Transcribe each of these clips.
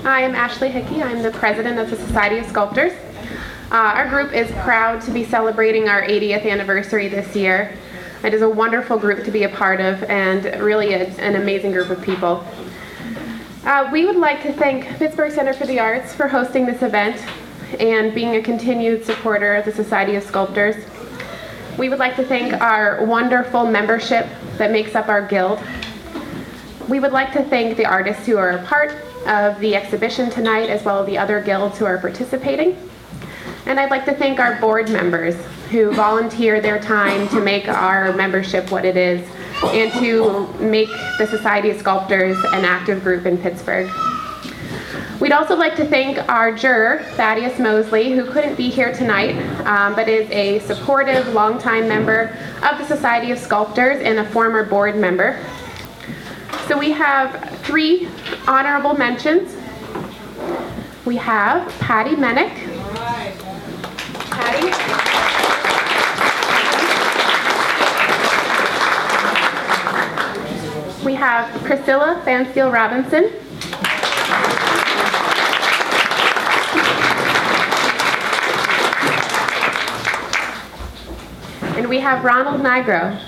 I am Ashley Hickey. I'm the president of the Society of Sculptors. Our group is proud to be celebrating our 80th anniversary this year. It is a wonderful group to be a part of and really an amazing group of people. We would like to thank Pittsburgh Center for the Arts for hosting this event and being a continued supporter of the Society of Sculptors. We would like to thank our wonderful membership that makes up our guild. We would like to thank the artists who are a part of the exhibition tonight, as well as the other guilds who are participating. And I'd like to thank our board members who volunteer their time to make our membership what it is and to make the Society of Sculptors an active group in Pittsburgh. We'd also like to thank our juror, Thaddeus Mosley, who couldn't be here tonight, but is a supportive, longtime member of the Society of Sculptors and a former board member. So we have 3 honorable mentions. We have Patty Menick. Patty. We have Priscilla Fansteel Robinson. And we have Ronald Nigro.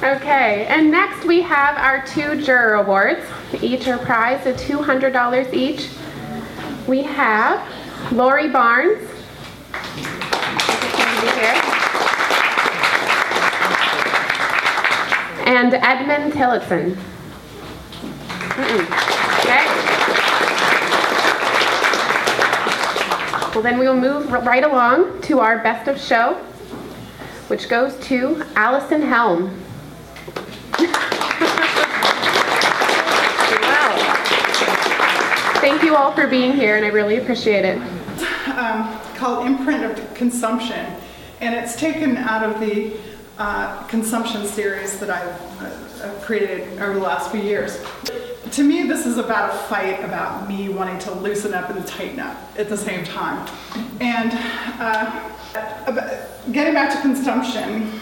Okay, and next we have our 2 juror awards. Each are prized at $200 each. We have Lori Barnes. And Edmund Tillotson. Okay. Well, then we will move right along to our best of show, which goes to Allison Helm. Thank you all for being here, and I really appreciate it. Called Imprint of Consumption, and it's taken out of the consumption series that I've created over the last few years. To me, this is about a fight about me wanting to loosen up and tighten up at the same time. And getting back to consumption,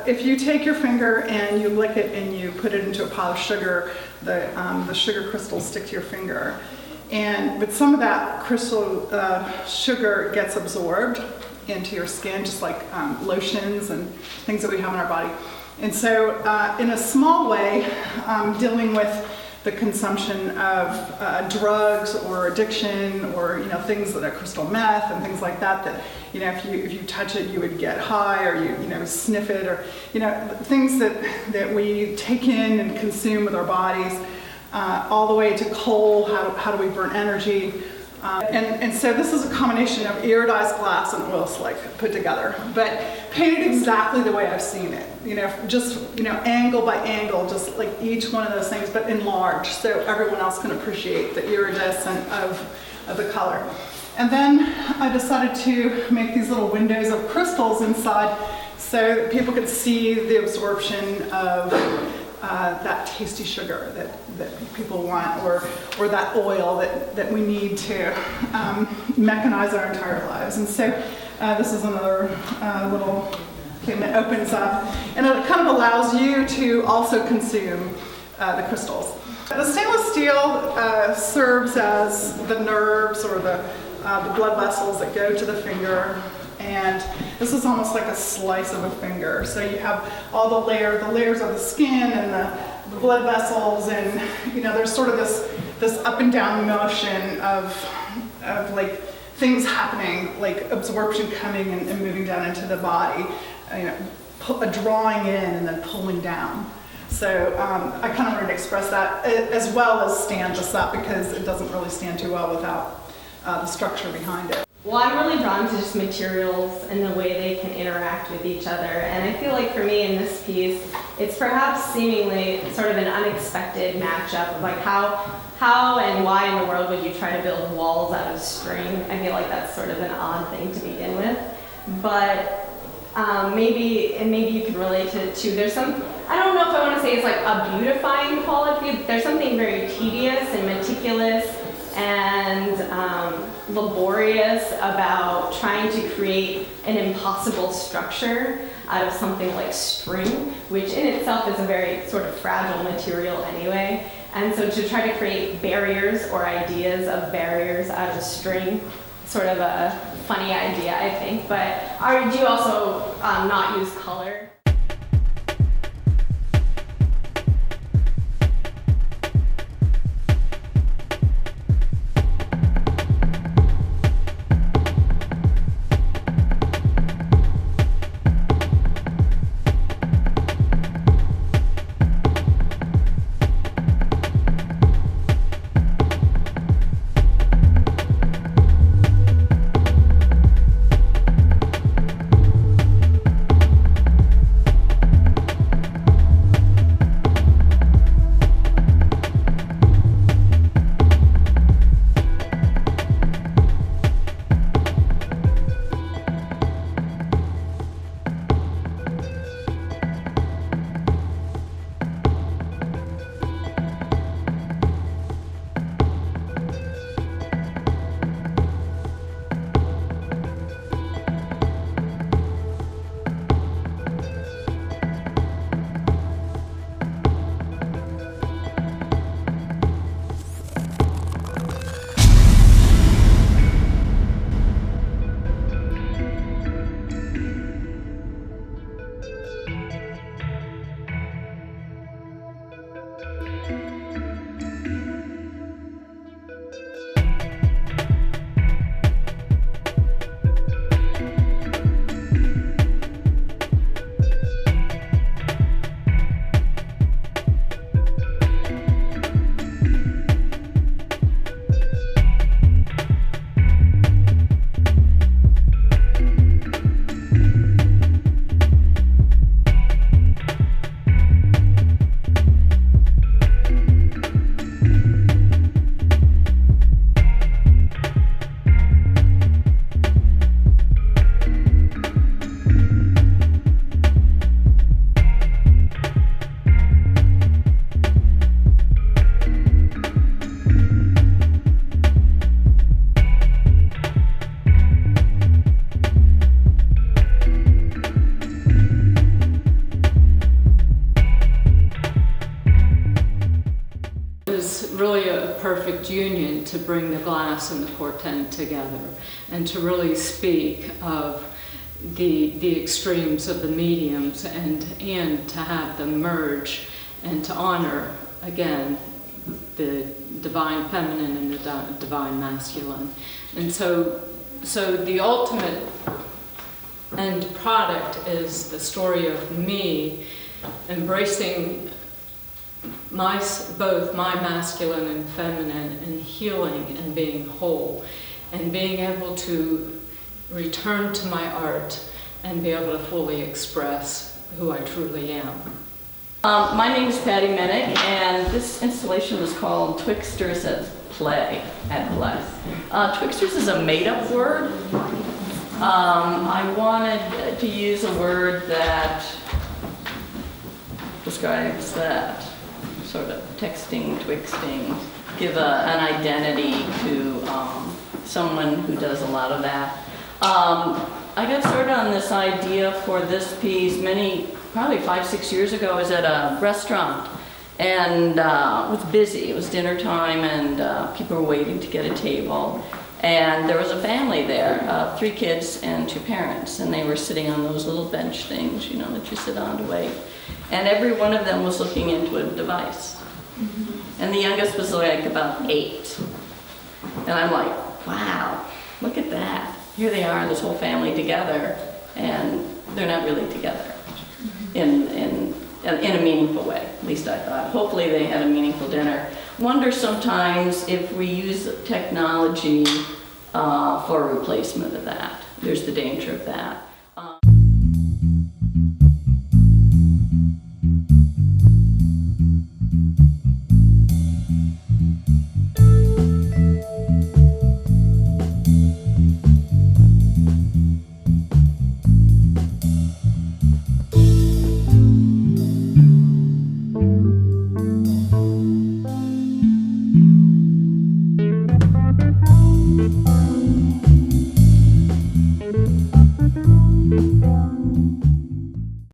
if you take your finger and you lick it and you put it into a pile of sugar, the sugar crystals stick to your finger. But some of that crystal sugar gets absorbed into your skin, just like lotions and things that we have in our body. And so in a small way, dealing with the consumption of drugs or addiction or things that are crystal meth and things like that if you touch it you would get high, or you sniff it, or things that we take in and consume with our bodies, all the way to coal. How do we burn energy? And so this is a combination of iridized glass and oil slick put together, but painted exactly the way I've seen it. Just angle by angle, just like each one of those things, but enlarged so everyone else can appreciate the iridescent of the color. And then I decided to make these little windows of crystals inside so that people could see the absorption of that tasty sugar that people want, or that oil that we need to mechanize our entire lives. And so this is another little thing that opens up, and it kind of allows you to also consume the crystals. The stainless steel serves as the nerves or the blood vessels that go to the finger. And this is almost like a slice of a finger. So you have all the layers of the skin and the blood vessels, and there's sort of this up and down motion of like things happening, like absorption coming and moving down into the body, drawing in and then pulling down. So I kind of wanted to express that, as well as stand this up, because it doesn't really stand too well without the structure behind it. Well, I'm really drawn to just materials and the way they can interact with each other. And I feel like for me in this piece, it's perhaps seemingly sort of an unexpected matchup of like how and why in the world would you try to build walls out of string? I feel like that's sort of an odd thing to begin with. But maybe you could relate to it too. There's some, I don't know if I want to say it's like a beautifying quality, but there's something very tedious and meticulous and laborious about trying to create an impossible structure out of something like string, which in itself is a very sort of fragile material anyway. And so to try to create barriers or ideas of barriers out of string, sort of a funny idea, I think. But do you also not use color? to bring the glass and the portent together, and to really speak of the extremes of the mediums, and to have them merge, and to honor, again, the divine feminine and the divine masculine. And so the ultimate end product is the story of me embracing both my masculine and feminine, and healing and being whole, and being able to return to my art and be able to fully express who I truly am. My name is Patty Minnick, and this installation was called Twixters at Play. Twixters is a made-up word. I wanted to use a word that describes that sort of texting, twixting, give an identity to someone who does a lot of that. I got started on this idea for this piece probably 5-6 years ago. I was at a restaurant, and it was busy. It was dinner time, and people were waiting to get a table. And there was a family there, 3 kids and 2 parents, and they were sitting on those little bench things, you know, that you sit on to wait. And every one of them was looking into a device. And the youngest was like about 8. And I'm like, wow, look at that. Here they are, this whole family together, and they're not really together in a meaningful way, at least I thought. Hopefully they had a meaningful dinner. Wonder sometimes if we use technology for a replacement of that. There's the danger of that.